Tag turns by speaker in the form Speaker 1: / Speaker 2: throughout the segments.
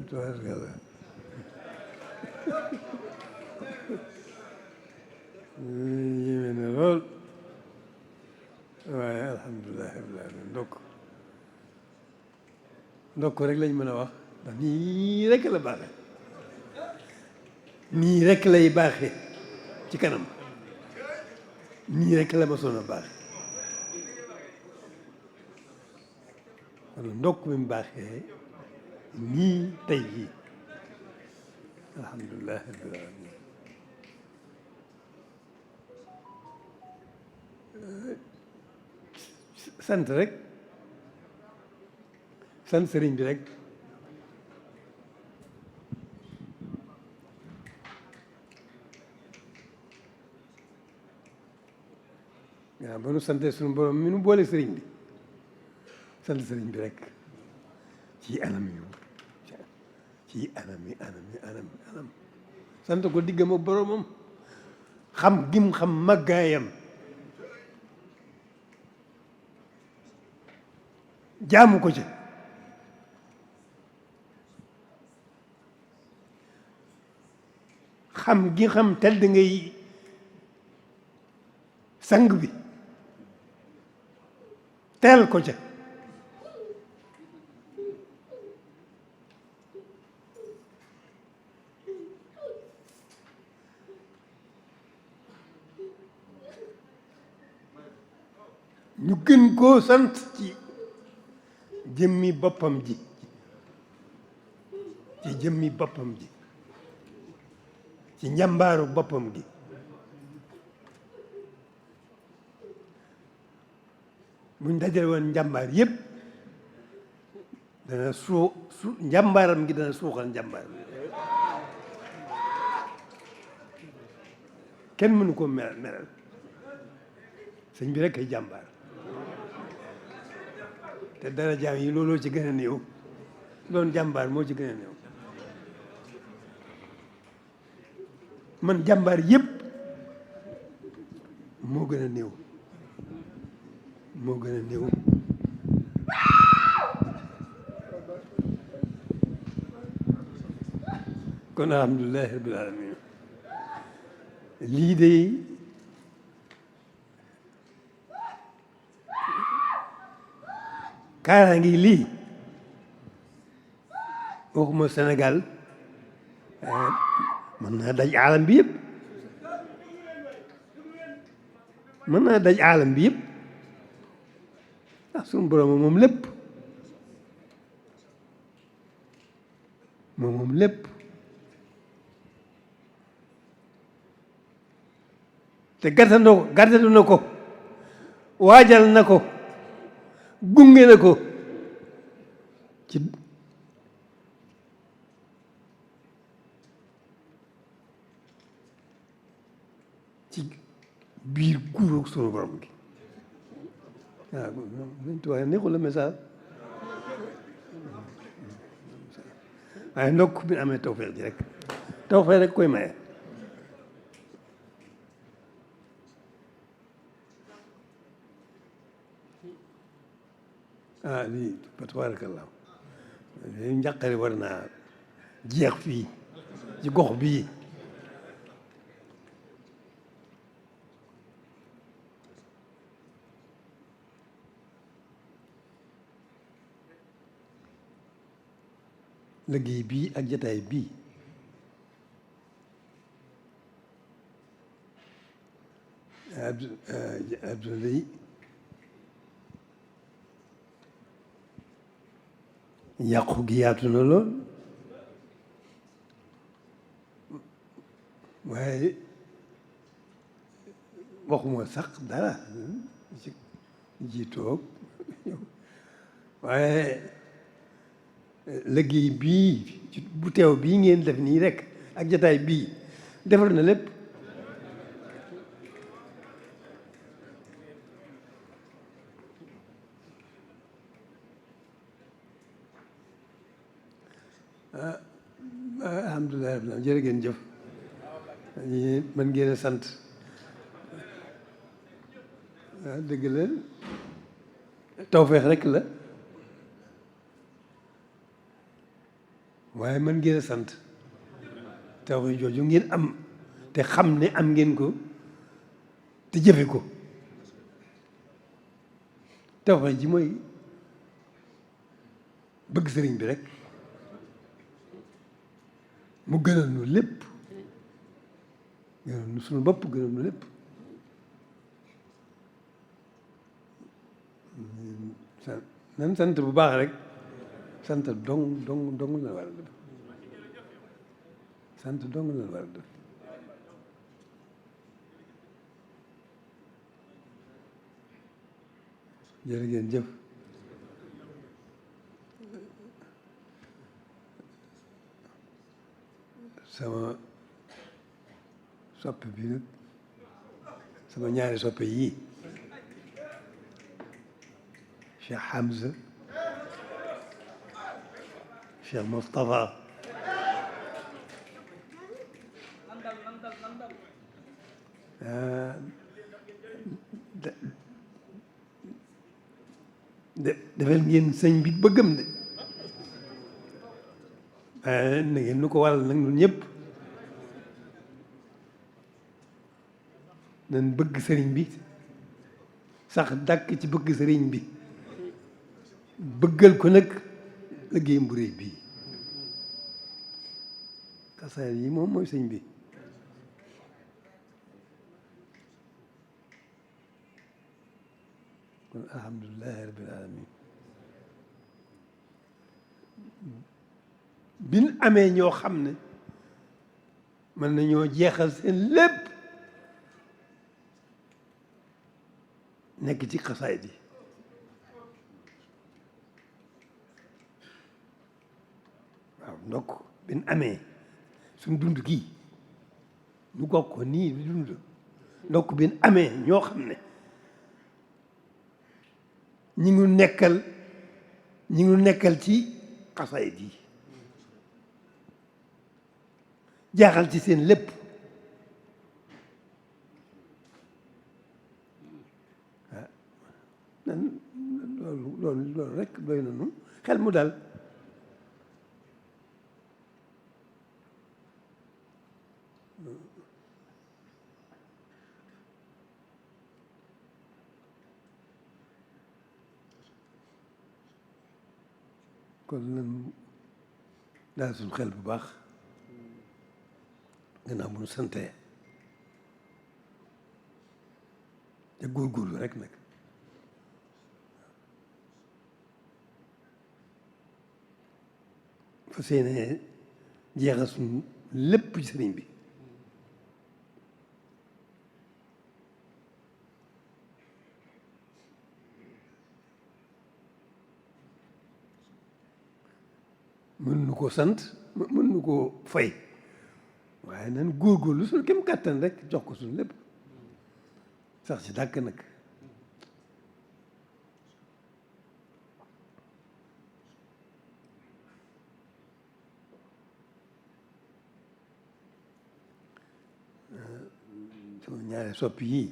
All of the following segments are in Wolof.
Speaker 1: tubaarkalla yéeme na lool waaye alhamdulilah rabbil alamin ndokk rek lañ mën a wax ndax nii rek la baaxe nii rek lay baaxe ci kanam nii rek la ma soon a baaxe wala ndokk bi mu baaxee nii tey jii alhamdulilah rabbil alamin sant rek sant sëriñ bi rek waaw ba nu sante suñu borom mi nu boole sëriñ bi sant sëriñ bi rek ci anam yu ci anam sant ko diggam ak boromam xam gim xam màggaayam jaamu ko ci xam gi xam tedd ngay sang bi teel ko ca ñu gën koo sant ci jëmmi boppam ji ci jëmmi boppam ji ci njàmbaaru boppam gi buñ dajale woon njàmbaar yépp dana njàmbaaram gi dana suuxal njàmbaaram kenn mënu ko meral sëñ bi rek ay jàmbaar te dara jaam yi looloo ci gën a néew doon jàmbaar moo ci gën a néew man jàmbaar yépp moo gën a néew moo gën a néew kon alhamdulilahi rabbil alamin lii de kaara ngi lii waxuma Sénégal mën naa daj aalam bi yëpp mën naa daj aalam bi yëpp ndax suñu borom moom lépp moom lépp te gàttandu na ko waajal na ko gunge na ko ci biir guuróog sunu borom gi waaw Sëñ Tuubaa neexul la message waaye ndokk bi amee tawfeex ji rek tawfeex rek koy maye lii fa tabaarakallaa lii njàqare war naa jeex fii ci gox bii liggéey bii ak jataay bii Abdoulaye yàqu gi yaatu na lool waaye waxuma sax dara ci toog waaye liggéey bii bu teew bii ngeen def nii rek ak jataay bii defar na lépp alhamdulilah rabbil jërë ngeen jëf mën ngeen a sant dëgg la tawfeex rek la waaye mën ngeen a sant tawfeex jooju ngeen am te xam ne am ngeen ko te jëfe ko. tawfeex ji mooy bëgg sëriñ bi rek mu gënal nu lépp, gënal nu suñu bopp, gënal nu lépp. nan sant bu baax rek, sant dong la war a def, sant dong la war a def. jërë ngeen jëf. sama soppe bi nag, sama ñaari soppe yii, Cheikh Hamza, Cheikh Moustapha, defal ngeen sëñ bi bëggam de, waaye na ngeen nu ko waral nag ñun ñëpp nañ bëgg sëriñ bi, sax dàkk ci bëgg sëriñ bi, bëggal ko nag liggéeyam bu réy bii. xasaayid yi moom mooy sëñ bi. kon alhamdulilahi rabbil alamin. biñ amee ñoo xam ne mën nañoo jeexal seen lépp nekk ci xasaayid yi, waaw ndokk biñ amee suñ dund gii ñu bokk ko nii di dund, ndokk biñ amee ñoo xam ne ñi ngi nekkal ci xasaayid yi, jaaxal ci seen lépp. ah nan loolu rek doy na nu xel mu dal. kon nan daal suñ xel bu baax gannaaw bu ñu santee te góorgóorlu rek nag fas yéene jeexal suñu lépp ci sëriñ bi. mën nu ko sant, mën nu ko fay, waaye nan góorgóorlu suñu kem kàttan rek jox ko suñu lépp, sax ci dàkk nag. sama ñaari soppi yii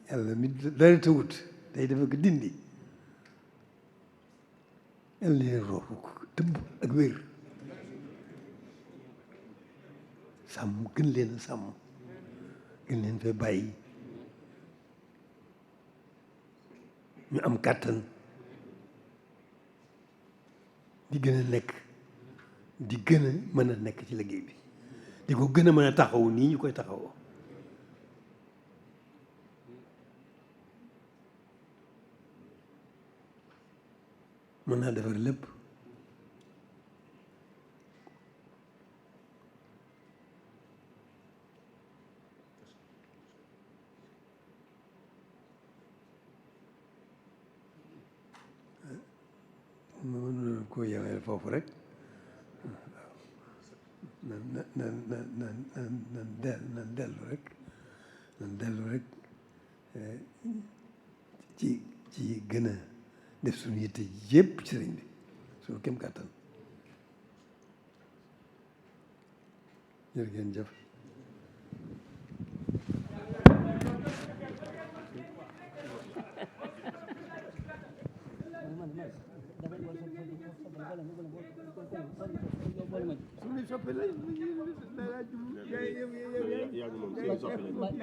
Speaker 1: yàlla mi dara tawut day dafa ko dindi, yàlla leen roofu ko tëbb ak wér, sàmm gën leen a sàmm, gën leen fee bàyyi ñu am kàttan di gën a nekk, di gën a mën a nekk ci liggéey bi, di ko gën a mën a taxaw nii ñu koy taxawoo. mën naa defar lépp. mën na ko yemee foofu rek. nan dellu rek ci gën a def suñu yitte yépp ci sëriñ bi suñu kem kàttan. jërë ngeen jëf. suñu soppe la
Speaker 2: yàgg moom seen soppi lañ.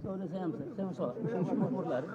Speaker 3: soo de seen soxla mot laa rek